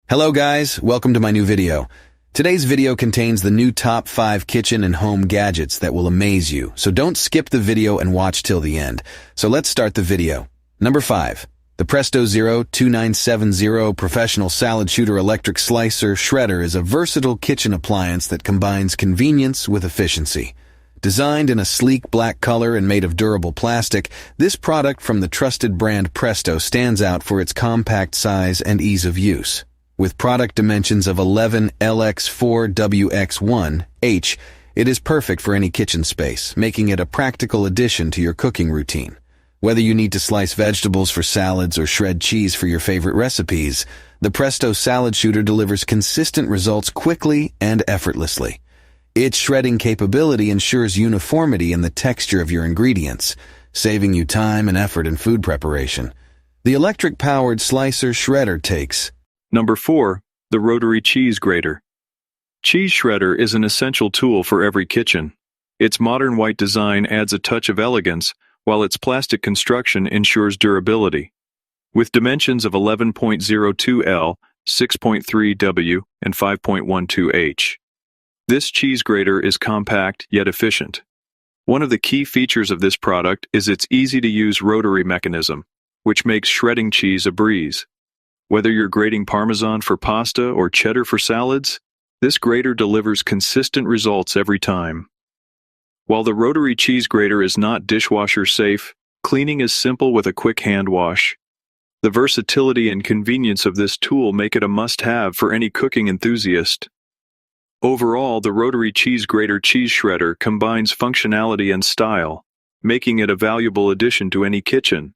Hello guys, welcome to my new video. Today's video contains the new top 5 kitchen and home gadgets that will amaze you, so don't skip the video and watch till the end. So let's start the video. Number 5. The Presto 2970 Professional Salad Shooter Electric Slicer Shredder is a versatile kitchen appliance that combines convenience with efficiency. Designed in a sleek black color and made of durable plastic, this product from the trusted brand Presto stands out for its compact size and ease of use. With product dimensions of 11LX4WX1H, it is perfect for any kitchen space, making it a practical addition to your cooking routine. Whether you need to slice vegetables for salads or shred cheese for your favorite recipes, the Presto Salad Shooter delivers consistent results quickly and effortlessly. Its shredding capability ensures uniformity in the texture of your ingredients, saving you time and effort in food preparation. The electric-powered slicer shredder takes. Number 4. The Rotary Cheese Grater. Cheese shredder is an essential tool for every kitchen. Its modern white design adds a touch of elegance, while its plastic construction ensures durability. With dimensions of 11.02L, 6.3W, and 5.12H. This cheese grater is compact yet efficient. One of the key features of this product is its easy-to-use rotary mechanism, which makes shredding cheese a breeze. Whether you're grating Parmesan for pasta or cheddar for salads, this grater delivers consistent results every time. While the rotary cheese grater is not dishwasher safe, cleaning is simple with a quick hand wash. The versatility and convenience of this tool make it a must-have for any cooking enthusiast. Overall, the Rotary Cheese Grater cheese shredder combines functionality and style, making it a valuable addition to any kitchen.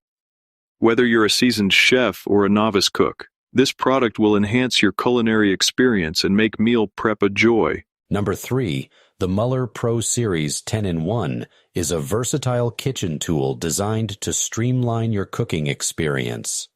Whether you're a seasoned chef or a novice cook, this product will enhance your culinary experience and make meal prep a joy. Number 3. The Mueller Pro Series 10-in-1 is a versatile kitchen tool designed to streamline your cooking experience.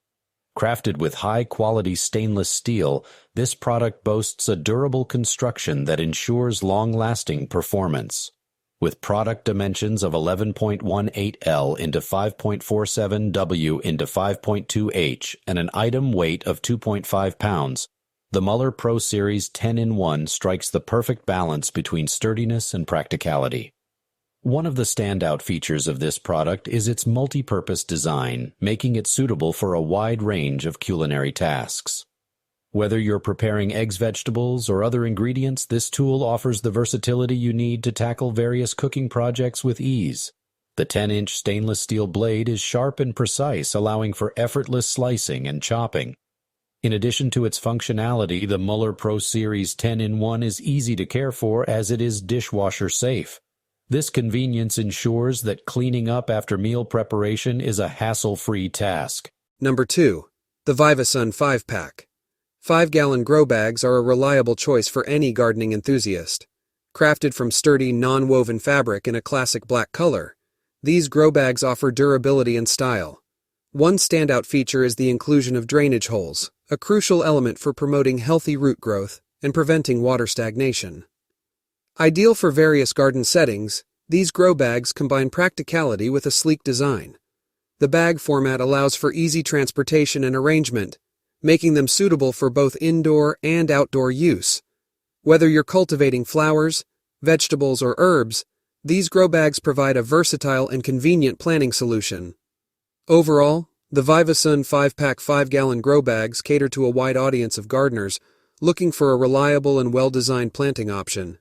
Crafted with high-quality stainless steel, this product boasts a durable construction that ensures long-lasting performance. With product dimensions of 11.18L into 5.47W into 5.2H and an item weight of 2.5 pounds, the Mueller Pro Series 10-in-1 strikes the perfect balance between sturdiness and practicality. One of the standout features of this product is its multi-purpose design, making it suitable for a wide range of culinary tasks. Whether you're preparing eggs, vegetables, or other ingredients, this tool offers the versatility you need to tackle various cooking projects with ease. The 10-inch stainless steel blade is sharp and precise, allowing for effortless slicing and chopping. In addition to its functionality, the Mueller Pro Series 10-in-1 is easy to care for as it is dishwasher safe. This convenience ensures that cleaning up after meal preparation is a hassle-free task. Number 2. The VivaSun 5-Pack. 5-gallon grow bags are a reliable choice for any gardening enthusiast. Crafted from sturdy, non-woven fabric in a classic black color, these grow bags offer durability and style. One standout feature is the inclusion of drainage holes, a crucial element for promoting healthy root growth and preventing water stagnation. Ideal for various garden settings, these grow bags combine practicality with a sleek design. The bag format allows for easy transportation and arrangement, making them suitable for both indoor and outdoor use. Whether you're cultivating flowers, vegetables, or herbs, these grow bags provide a versatile and convenient planning solution. Overall, the VivaSun 5-Pack 5-gallon grow bags cater to a wide audience of gardeners looking for a reliable and well-designed planting option.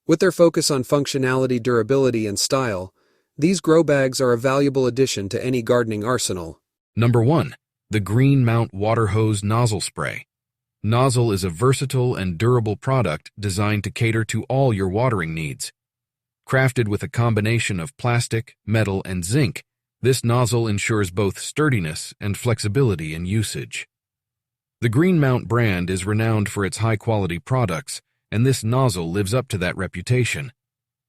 With their focus on functionality, durability, and style, these grow bags are a valuable addition to any gardening arsenal. Number 1. The Green Mount Water Hose Nozzle Spray. Nozzle is a versatile and durable product designed to cater to all your watering needs. Crafted with a combination of plastic, metal, and zinc, this nozzle ensures both sturdiness and flexibility in usage. The Green Mount brand is renowned for its high-quality products, and this nozzle lives up to that reputation.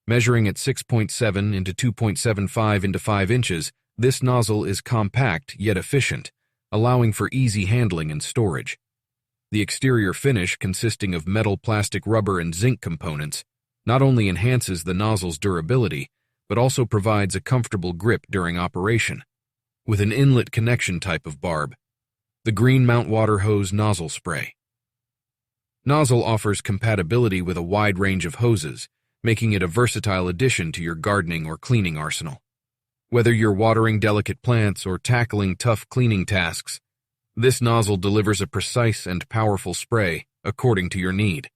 Measuring at 6.7 into 2.75 into 5 inches, this nozzle is compact yet efficient, allowing for easy handling and storage. The exterior finish, consisting of metal, plastic, rubber, and zinc components, not only enhances the nozzle's durability, but also provides a comfortable grip during operation. With an inlet connection type of barb, the Green Mount Water Hose Nozzle Spray. Nozzle offers compatibility with a wide range of hoses, making it a versatile addition to your gardening or cleaning arsenal. Whether you're watering delicate plants or tackling tough cleaning tasks, this nozzle delivers a precise and powerful spray according to your need.